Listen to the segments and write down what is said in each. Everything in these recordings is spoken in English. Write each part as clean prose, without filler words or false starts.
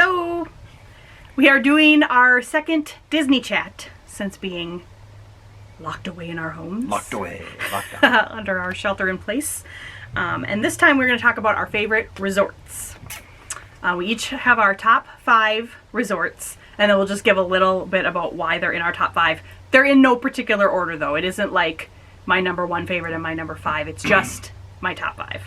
Hello! We are doing our second Disney chat since being locked away in our homes. Locked away. Locked out. Under our shelter in place. And this time we're going to talk about our favorite resorts. We each have our top 5 resorts, and then we'll just give a little bit about why they're in our top 5. They're in no particular order, though. It isn't like my number 1 favorite and my number 5. It's just my top 5.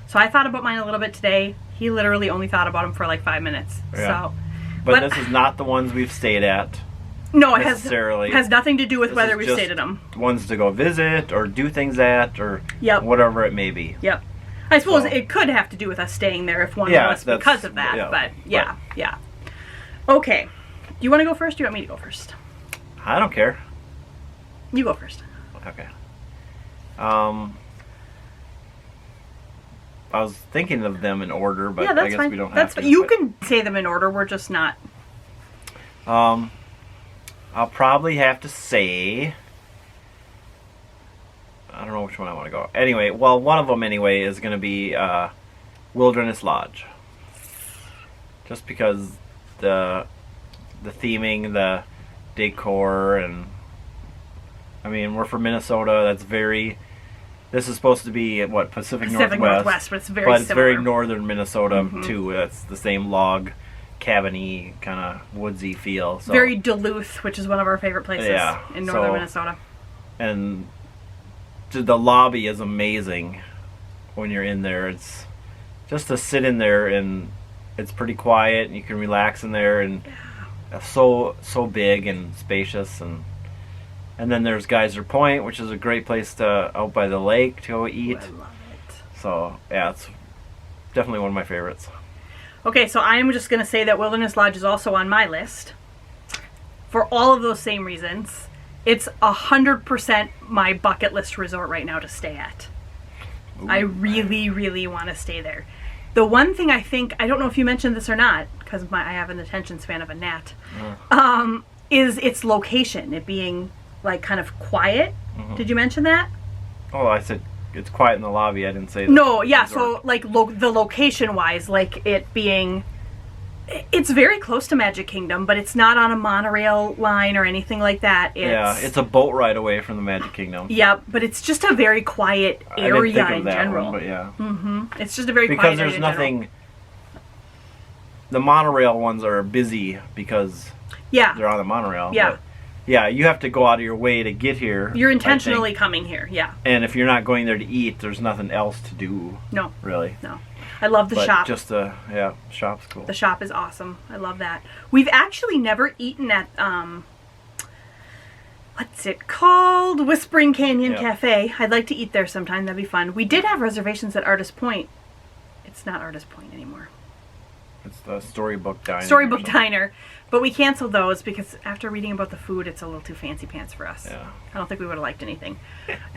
So I thought about mine a little bit today. He literally only thought about them for like 5 minutes. Yeah. So, but this is not the ones we've stayed at. No, it necessarily. has nothing to do with This whether is we've just stayed at them. Ones to go visit or do things at or whatever it may be. Yep. I suppose it could have to do with us staying there if one was because of that. Yeah, but yeah. Okay. Do you want to go first or do you want me to go first? I don't care. You go first. Okay. I was thinking of them in order, but I guess we don't have to. You can say them in order. We're just not. I'll probably have to say, I don't know which one I want to go. Anyway, well, one of them anyway is going to be Wilderness Lodge. Just because the theming, the decor, and I mean, we're from Minnesota. That's very. This is supposed to be what Pacific Northwest, but it's very very northern Minnesota too. That's the same log cabin-y kind of woodsy feel. So. Very Duluth, which is one of our favorite places in northern Minnesota. And the lobby is amazing when you're in there. It's just to sit in there and it's pretty quiet and you can relax in there and so big and spacious and then there's Geyser Point, which is a great place to out by the lake to go eat. I love it. So yeah, it's definitely one of my favorites. Okay, so I'm just going to say that Wilderness Lodge is also on my list. For all of those same reasons. It's 100% my bucket list resort right now to stay at. Ooh, I really, really want to stay there. The one thing I think, I don't know if you mentioned this or not, because I have an attention span of a gnat, is its location. It being like kind of quiet. Did you mention that? Oh, I said it's quiet in the lobby. I didn't say that. No, yeah, so like the location wise, like it being, it's very close to Magic Kingdom, but it's not on a monorail line or anything like that. It's a boat ride away from the Magic Kingdom. Yeah, but it's just a very quiet area in general. One, but yeah. It's just a very quiet because area there's nothing. The monorail ones are busy because they're on the monorail. Yeah. But yeah, you have to go out of your way to get here. You're intentionally coming here, yeah. And if you're not going there to eat, there's nothing else to do. No. Really. No. I love the shop. Just shop's cool. The shop is awesome. I love that. We've actually never eaten at what's it called? Whispering Canyon Cafe. I'd like to eat there sometime. That'd be fun. We did have reservations at Artist Point. It's not Artist Point anymore. It's the Storybook Diner. Storybook Diner. But we canceled those because after reading about the food, it's a little too fancy pants for us. Yeah. I don't think we would have liked anything.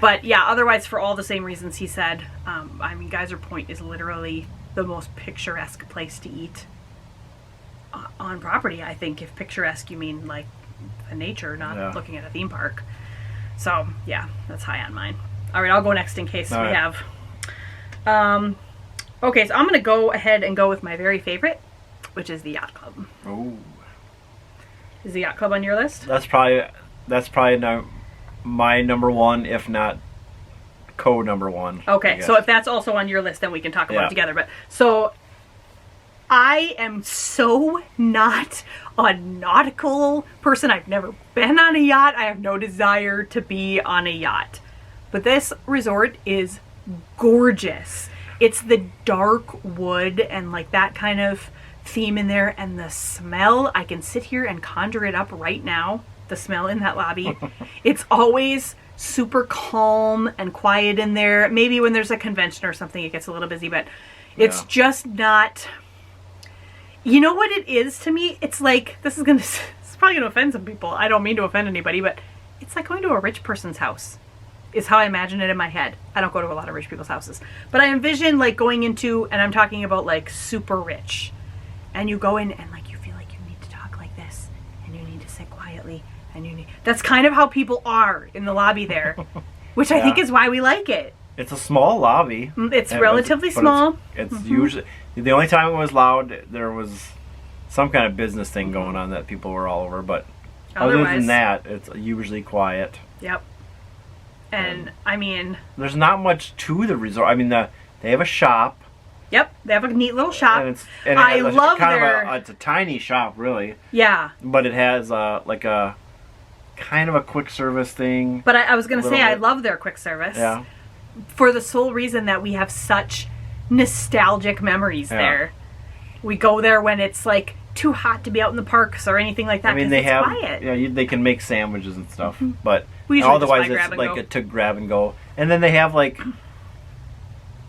But yeah, otherwise for all the same reasons he said, I mean, Geyser Point is literally the most picturesque place to eat on property, I think. If picturesque, you mean like nature, not looking at a theme park. So yeah, that's high on mine. All right, I'll go next in case we have. Okay, so I'm going to go ahead and go with my very favorite, which is the Yacht Club. Oh. Is the Yacht Club on your list? That's probably my number 1, if not number 1. Okay, so if that's also on your list, then we can talk about it together. But so I am so not a nautical person. I've never been on a yacht. I have no desire to be on a yacht. But this resort is gorgeous. It's the dark wood and like that kind of theme in there, and the smell, I can sit here and conjure it up right now, the smell in that lobby. It's always super calm and quiet in there. Maybe when there's a convention or something it gets a little busy, but it's just not, you know what it is to me? It's like, it's probably gonna offend some people. I don't mean to offend anybody, but it's like going to a rich person's house is how I imagine it in my head. I don't go to a lot of rich people's houses, but I envision like going into, and I'm talking about like super rich, and you go in and like you feel like you need to talk like this and you need to sit quietly and that's kind of how people are in the lobby there, which I think is why we like it. It's a small lobby. It's relatively small. It's usually the only time it was loud. There was some kind of business thing going on that people were all over. But other Otherwise, than that, it's usually quiet. Yep. And I mean, there's not much to the resort. I mean, they have a shop. Yep, they have a neat little shop. And I love their. It's a tiny shop, really. Yeah. But it has like a kind of a quick service thing. But I was going to say, I love their quick service. Yeah. For the sole reason that we have such nostalgic memories there. We go there when it's like too hot to be out in the parks or anything like that. I mean, they have, quiet. they can make sandwiches and stuff, Mm-hmm. but otherwise it's like to grab and go. And then they have like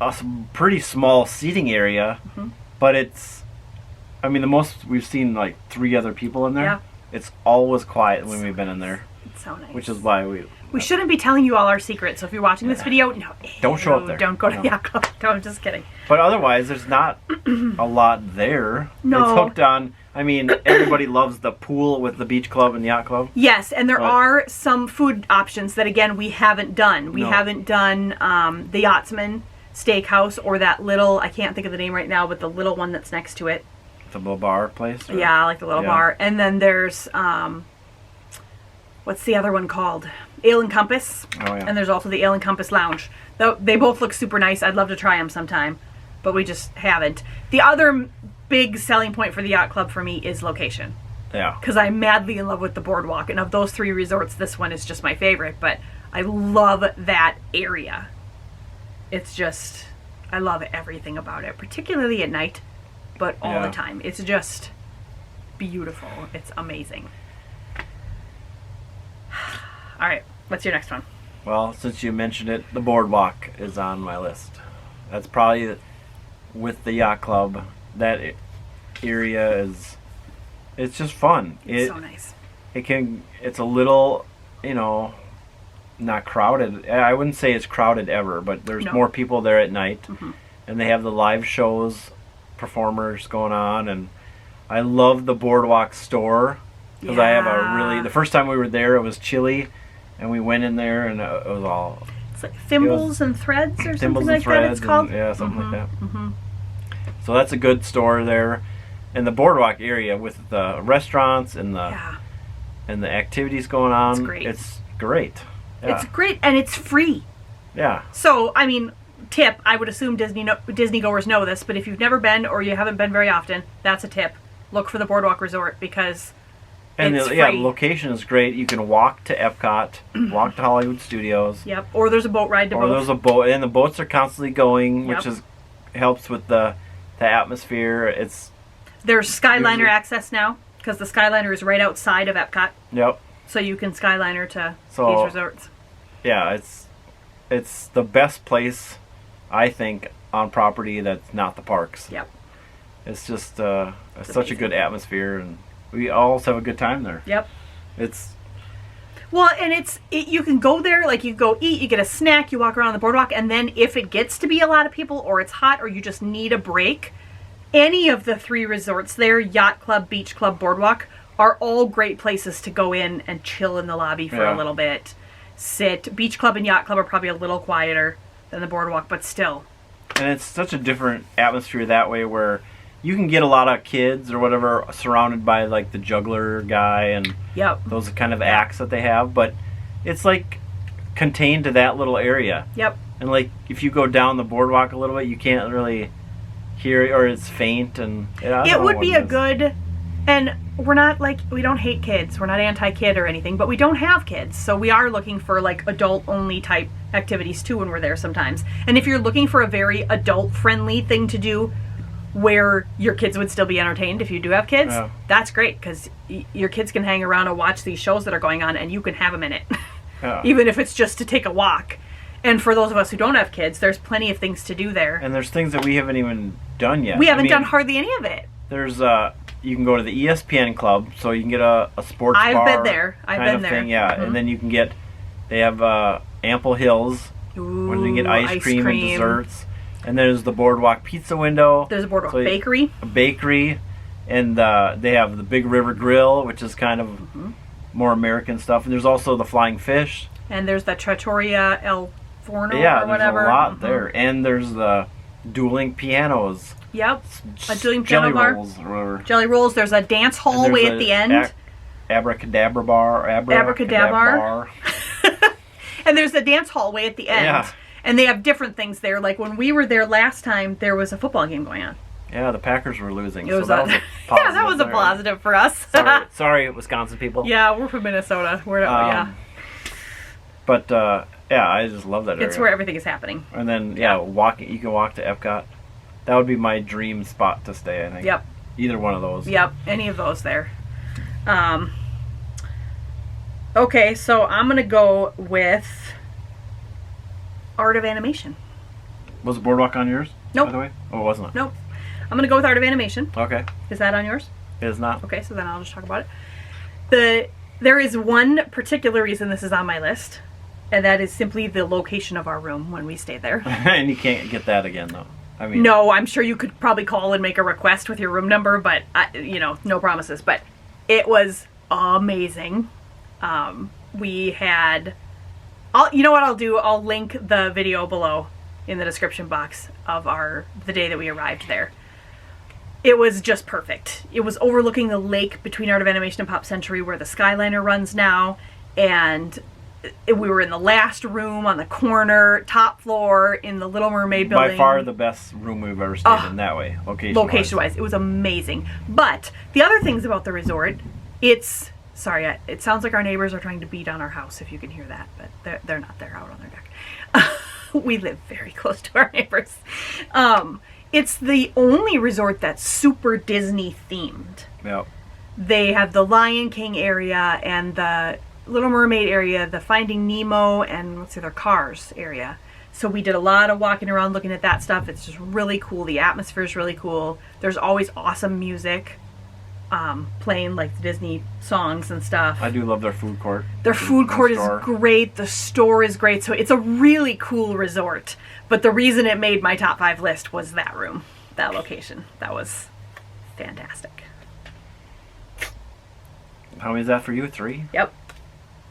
a pretty small seating area, but it's, I mean, the most we've seen like 3 other people in there. Yeah. It's always quiet when we've been in there. It's so nice. Which is why we shouldn't be telling you all our secrets. So if you're watching this video, no, don't show up there. Don't go to the Yacht Club. No, I'm just kidding. But otherwise, there's not a lot there. No. It's hooked on. I mean, everybody loves the pool with the beach club and the yacht club. Yes, and there are some food options that, again, we haven't done. We haven't done the Yachtsman Steakhouse or that little, I can't think of the name right now, but the little one that's next to it. The little bar place? Or? Yeah, like the little bar. And then there's, what's the other one called? Ale and Compass. Oh, yeah. And there's also the Ale and Compass Lounge. They both look super nice. I'd love to try them sometime, but we just haven't. The other big selling point for the Yacht Club for me is location. Yeah. Because I'm madly in love with the Boardwalk. And of those 3 resorts, this one is just my favorite. But I love that area. It's just, I love everything about it, particularly at night, but all the time. It's just beautiful. It's amazing. All right, what's your next one? Well, since you mentioned it, the Boardwalk is on my list. That's probably, with the Yacht Club, that area is, it's just fun. It's so nice. It's a little, not crowded. I wouldn't say it's crowded ever, but there's more people there at night. And they have the live shows, performers going on, and I love the Boardwalk store because I have the first time we were there, it was chilly, and we went in there and it was all, it's like Thimbles and Threads or something like that it's called. Something like that. So that's a good store there, and the Boardwalk area with the restaurants and the activities going on. It's great. Yeah. It's great, and it's free. Yeah. So, I mean, tip, I would assume Disney goers know this, but if you've never been or you haven't been very often, that's a tip. Look for the Boardwalk Resort because it's free. The location is great. You can walk to Epcot, walk to Hollywood Studios. Yep. Or there's a boat ride to both. Or there's a boat, and the boats are constantly going, which helps with the atmosphere. There's Skyliner access now because the Skyliner is right outside of Epcot. Yep. So you can Skyliner to these resorts. Yeah, it's the best place, I think, on property that's not the parks. Yep. It's just it's such a good atmosphere, and we all have a good time there. Yep. Well, and you can go there, like you go eat, you get a snack, you walk around the Boardwalk, and then if it gets to be a lot of people or it's hot or you just need a break, any of the 3 resorts there, Yacht Club, Beach Club, Boardwalk, are all great places to go in and chill in the lobby for a little bit. Sit. Beach Club and Yacht Club are probably a little quieter than the Boardwalk, but still. And it's such a different atmosphere that way where you can get a lot of kids or whatever surrounded by like the juggler guy and those kind of acts that they have, but it's like contained to that little area. Yep. And like if you go down the Boardwalk a little bit, you can't really hear it, or it's faint, and it would be a good. And we're not we don't hate kids. We're not anti-kid or anything, but we don't have kids. So we are looking for like adult-only type activities too when we're there sometimes. And if you're looking for a very adult-friendly thing to do where your kids would still be entertained if you do have kids, that's great because your kids can hang around and watch these shows that are going on and you can have a minute. Even if it's just to take a walk. And for those of us who don't have kids, there's plenty of things to do there. And there's things that we haven't even done yet. We haven't done hardly any of it. There's you can go to the ESPN Club, so you can get a sports bar. I've been there. I've been there. Thing, and then you can they have Ample Hills, where you can get ice cream and desserts. And there's the Boardwalk Pizza Window. There's a Boardwalk Bakery. A bakery, and they have the Big River Grill, which is kind of more American stuff. And there's also the Flying Fish. And there's the Trattoria El Forno or whatever. Yeah, there's a lot there. And there's the dueling pianos. Yep. A Dream jelly Piano Bar. rolls or Jelly rolls. There's a dance hallway at the end. Abracadabra bar. Abracadabra. And there's a dance hallway at the end. Yeah. And they have different things there. Like when we were there last time, there was a football game going on. Yeah, the Packers were losing. That was a positive yeah, that was a positive for us. sorry, Wisconsin people. Yeah, we're from Minnesota. Yeah. But yeah, I just love that area. It's where everything is happening. And then you can walk to Epcot. That would be my dream spot to stay, I think. Yep. Either one of those. Yep, any of those there. Okay, so I'm gonna go with Art of Animation. Was Boardwalk on yours? Nope. By the way? Oh, it wasn't. Nope. I'm gonna go with Art of Animation. Okay. Is that on yours? It is not. Okay, so then I'll just talk about it. There is one particular reason this is on my list, and that is simply the location of our room when we stayed there. And you can't get that again, though. I mean, no, I'm sure you could probably call and make a request with your room number, but no promises. But it was amazing. We had, you know what I'll do? I'll link the video below in the description box of the day that we arrived there. It was just perfect. It was overlooking the lake between Art of Animation and Pop Century where the Skyliner runs now, and we were in the last room on the corner, top floor in the Little Mermaid building. By far the best room we've ever stayed in that way, location-wise. It was amazing. But the other things about the resort, it sounds like our neighbors are trying to beat on our house, if you can hear that, but they're not. They're out on their deck. We live very close to our neighbors. It's the only resort that's super Disney themed. Yep. They have the Lion King area and the Little Mermaid area, the Finding Nemo, and what's the other, Cars area. So we did a lot of walking around looking at that stuff. It's just really cool. The atmosphere is really cool. There's always awesome music playing, like the Disney songs and stuff. I do love their food court. Their food court is great. The store is great. So it's a really cool resort. But the reason it made my top 5 list was that room, that location. That was fantastic. How many is that for you? 3? Yep.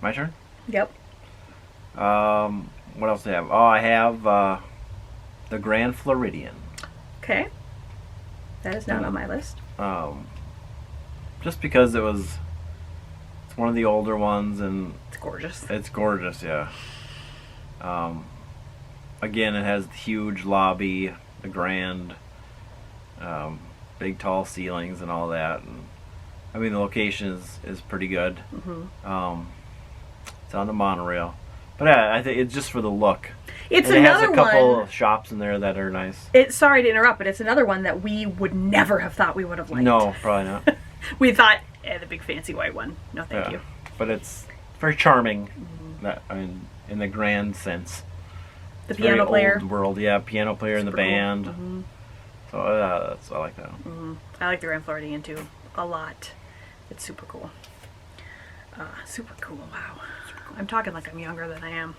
My turn? Yep. What else do I have? Oh, I have the Grand Floridian. Okay. That is not on my list. Just because it's one of the older ones, and it's gorgeous. It's gorgeous, yeah. Again, it has the huge lobby, the grand, big tall ceilings and all that. And I mean, the location is pretty good. Mm-hmm. It's on the monorail, but I think it's just for the look. It has a couple of shops in there that are nice. Sorry to interrupt, but it's another one that we would never have thought we would have liked. No, probably not. We thought, the big fancy white one. No, thank you. But it's very charming. Mm-hmm. In the grand sense. The piano player. Old world, yeah. Piano player in the band. Cool. Mm-hmm. So I like that one. Mm-hmm. I like the Grand Floridian too a lot. It's super cool. Super cool. Wow. Super cool. I'm talking like I'm younger than I am.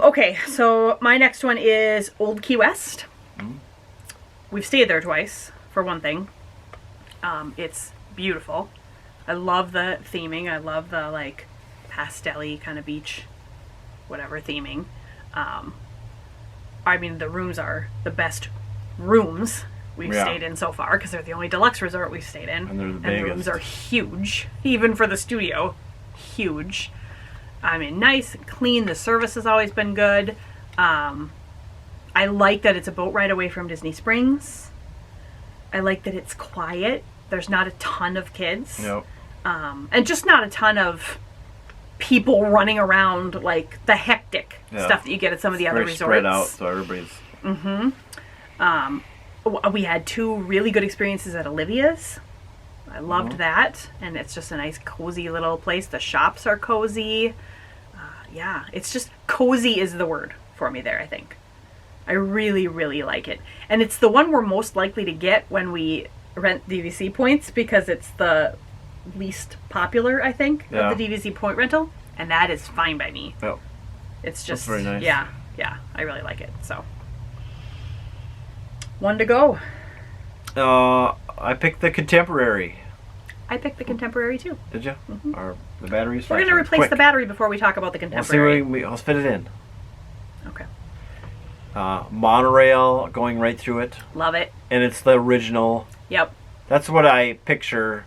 Okay, so my next one is Old Key West. Mm-hmm. We've stayed there twice, for one thing. It's beautiful. I love the theming. I love the like pastel-y kind of beach, whatever theming. I mean, the rooms are the best rooms we've stayed in so far because they're the only deluxe resort we've stayed in. And they're the biggest. The rooms are huge, even for the studio. Huge. I mean, nice and clean. The service has always been good. I like that it's a boat ride away from Disney Springs. I like that it's quiet. There's not a ton of kids. Nope. And just not a ton of people running around like the hectic stuff that you get at some of the other resorts. Spread out, so everybody's. Mm-hmm. We had 2 really good experiences at Olivia's. I loved that, and it's just a nice, cozy little place. The shops are cozy. Yeah, it's just cozy is the word for me there. I think I really, really like it, and it's the one we're most likely to get when we rent DVC points because it's the least popular, I think, of the DVC point rental, and that is fine by me. Yep. It's just very nice. Yeah, I really like it. So, one to go. I picked the Contemporary. I picked the Contemporary too. Did you? Mm-hmm. Or the battery's We're going to replace the battery before we talk about the Contemporary. Let's fit it in. Okay. monorail going right through it. Love it. And it's the original. Yep. That's what I picture.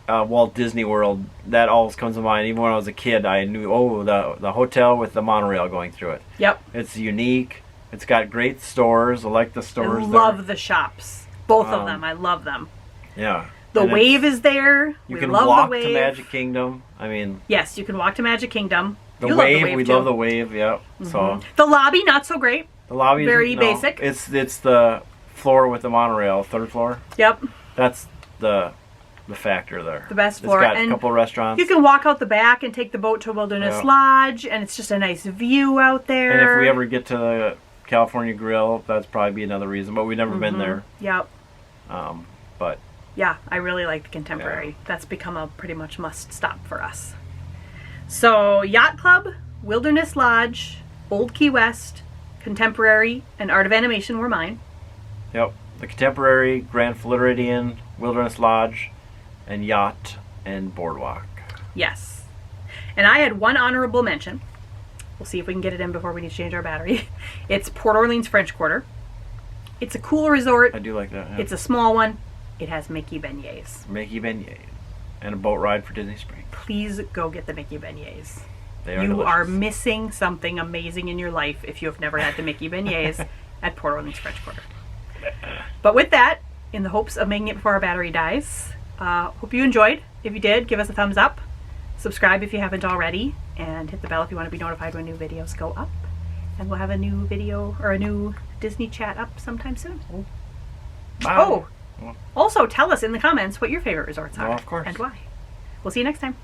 Walt Disney World. That always comes to mind. Even when I was a kid, I knew, the hotel with the monorail going through it. Yep. It's unique. It's got great stores. I like the stores. I love the shops. Both of them. I love them. Yeah. The wave is there. You can walk to Magic Kingdom. I mean. Yes, you can walk to Magic Kingdom. The wave, we love the wave. Yeah. So the lobby, not so great. The lobby is very basic. It's the floor with the monorail, third floor. Yep. That's the factor there. The best floor. It's got a couple restaurants. You can walk out the back and take the boat to Wilderness Lodge, and it's just a nice view out there. And if we ever get to the California Grill, that's probably be another reason. But we've never been there. Yep. But yeah, I really like the Contemporary. Yeah. That's become a pretty much must stop for us. So Yacht Club, Wilderness Lodge, Old Key West, Contemporary, and Art of Animation were mine. Yep. The Contemporary, Grand Floridian, Wilderness Lodge, and Yacht and Boardwalk. Yes. And I had one honorable mention. We'll see if we can get it in before we need to change our battery. It's Port Orleans French Quarter. It's a cool resort. I do like that. Yeah. It's a small one. It has Mickey beignets. Mickey beignets. And a boat ride for Disney Springs. Please go get the Mickey beignets. They are You delicious. are missing something amazing in your life if you have never had the Mickey beignets at Port Orleans French Quarter. But with that, in the hopes of making it before our battery dies, hope you enjoyed. If you did, give us a thumbs up. Subscribe if you haven't already. And hit the bell if you want to be notified when new videos go up. And we'll have a new video or a new Disney chat up sometime soon. Bye. Oh, also tell us in the comments what your favorite resorts are. Oh, of course. And why. We'll see you next time.